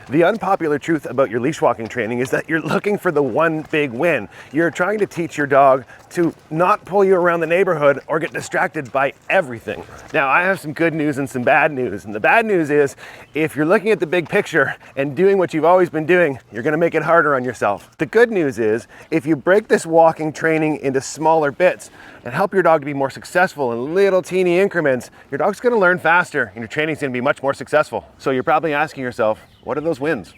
The unpopular truth about your leash walking training is that you're looking for the one big win. You're trying to teach your dog to not pull you around the neighborhood or get distracted by everything. Now, I have some good news and some bad news. And the bad news is, if you're looking at the big picture and doing what you've always been doing, you're gonna make it harder on yourself. The good news is, if you break this walking training into smaller bits and help your dog to be more successful in little teeny increments, your dog's gonna learn faster and your training's gonna be much more successful. So you're probably asking yourself, what are those wins?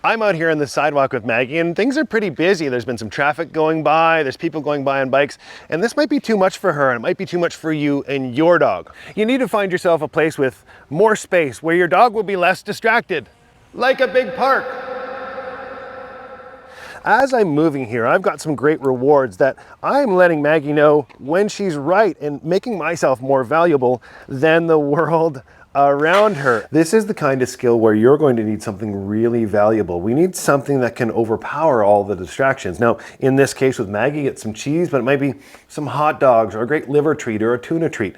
I'm out here on the sidewalk with Maggie and things are pretty busy. There's been some traffic going by, there's people going by on bikes, and this might be too much for her and it might be too much for you and your dog. You need to find yourself a place with more space where your dog will be less distracted, like a big park. As I'm moving here, I've got some great rewards that I'm letting Maggie know when she's right and making myself more valuable than the world around her. This is the kind of skill where you're going to need something really valuable. We need something that can overpower all the distractions. Now, in this case with Maggie, it's some cheese, but it might be some hot dogs or a great liver treat or a tuna treat.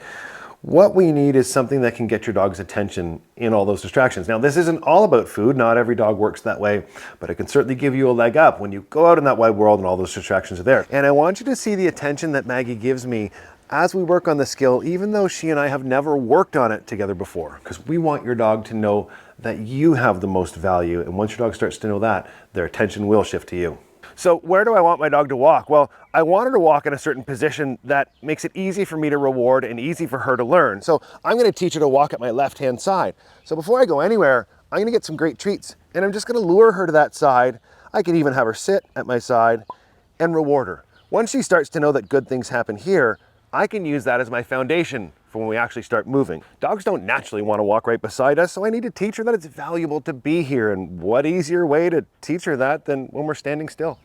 What we need is something that can get your dog's attention in all those distractions. Now, this isn't all about food. Not every dog works that way, but it can certainly give you a leg up when you go out in that wide world and all those distractions are there. And I want you to see the attention that Maggie gives me as we work on the skill, even though she and I have never worked on it together before, because we want your dog to know that you have the most value. And once your dog starts to know that, their attention will shift to you. So where do I want my dog to walk? Well, I want her to walk in a certain position that makes it easy for me to reward and easy for her to learn. So I'm going to teach her to walk at my left-hand side. So before I go anywhere, I'm going to get some great treats and I'm just going to lure her to that side. I could even have her sit at my side and reward her. Once she starts to know that good things happen here, I can use that as my foundation for when we actually start moving. Dogs don't naturally want to walk right beside us, so I need to teach her that it's valuable to be here. And what easier way to teach her that than when we're standing still?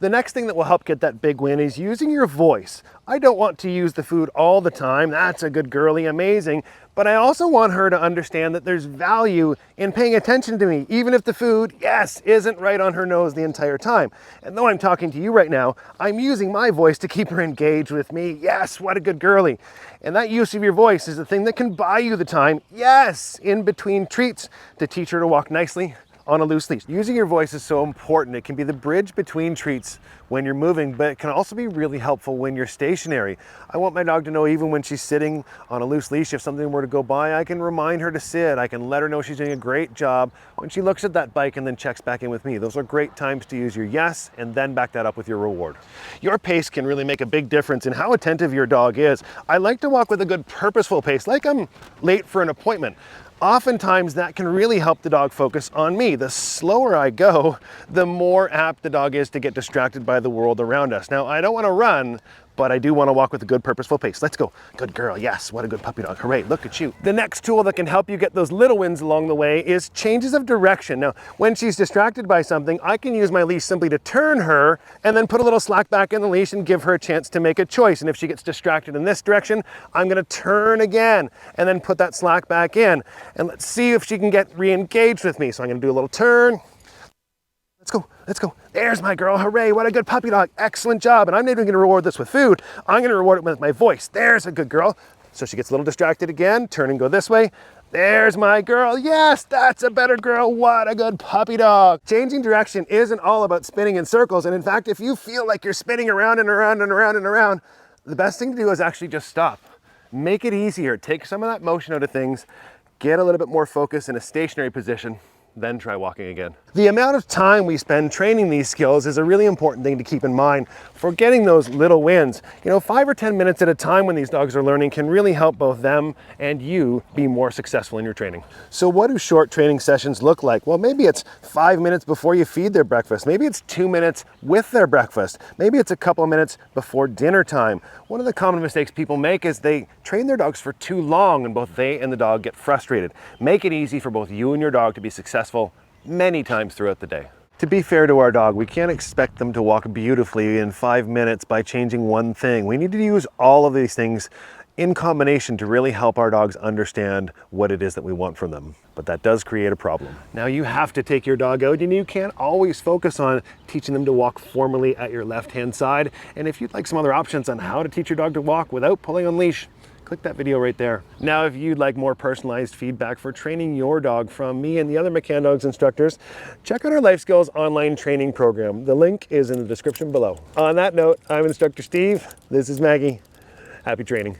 The next thing that will help get that big win is using your voice. I don't want to use the food all the time. That's a good girlie, amazing. But I also want her to understand that there's value in paying attention to me, even if the food, yes, isn't right on her nose the entire time. And though I'm talking to you right now, I'm using my voice to keep her engaged with me. Yes, what a good girlie. And that use of your voice is the thing that can buy you the time, yes, in between treats, to teach her to walk nicely on a loose leash. Using your voice is so important. It can be the bridge between treats when you're moving, but it can also be really helpful when you're stationary. I want my dog to know even when she's sitting on a loose leash, if something were to go by, I can remind her to sit. I can let her know she's doing a great job when she looks at that bike and then checks back in with me. Those are great times to use your yes and then back that up with your reward. Your pace can really make a big difference in how attentive your dog is. I like to walk with a good purposeful pace, like I'm late for an appointment. Oftentimes that can really help the dog focus on me. The slower I go, the more apt the dog is to get distracted by the world around us. Now, I don't want to run, but I do want to walk with a good purposeful pace. Let's go. Good girl. Yes, what a good puppy dog. Hooray, look at you. The next tool that can help you get those little wins along the way is changes of direction. Now, when she's distracted by something, I can use my leash simply to turn her and then put a little slack back in the leash and give her a chance to make a choice. And if she gets distracted in this direction, I'm going to turn again and then put that slack back in. And let's see if she can get re-engaged with me. So I'm going to do a little turn. Let's go, let's go. There's my girl, hooray, what a good puppy dog, excellent job. And I'm not even gonna reward this with food, I'm gonna reward it with my voice. There's a good girl. So she gets a little distracted again, turn and go this way. There's my girl, yes, that's a better girl, what a good puppy dog. Changing direction isn't all about spinning in circles. And in fact, if you feel like you're spinning around and around and around and around, the best thing to do is actually just stop. Make it easier, take some of that motion out of things, get a little bit more focus in a stationary position, then try walking again. The amount of time we spend training these skills is a really important thing to keep in mind for getting those little wins. 5 or 10 minutes at a time when these dogs are learning can really help both them and you be more successful in your training. So what do short training sessions look like? Well, maybe it's 5 minutes before you feed their breakfast. Maybe it's 2 minutes with their breakfast. Maybe it's a couple of minutes before dinner time. One of the common mistakes people make is they train their dogs for too long and both they and the dog get frustrated. Make it easy for both you and your dog to be successful many times throughout the day. To be fair to our dog, we can't expect them to walk beautifully in 5 minutes by changing one thing. We need to use all of these things in combination to really help our dogs understand what it is that we want from them. But that does create a problem. Now you have to take your dog out and you can't always focus on teaching them to walk formally at your left-hand side. And if you'd like some other options on how to teach your dog to walk without pulling on leash, click that video right there. Now, if you'd like more personalized feedback for training your dog from me and the other McCann Dogs instructors, check out our Life Skills online training program. The link is in the description below. On that note, I'm Instructor Steve. This is Maggie. Happy training.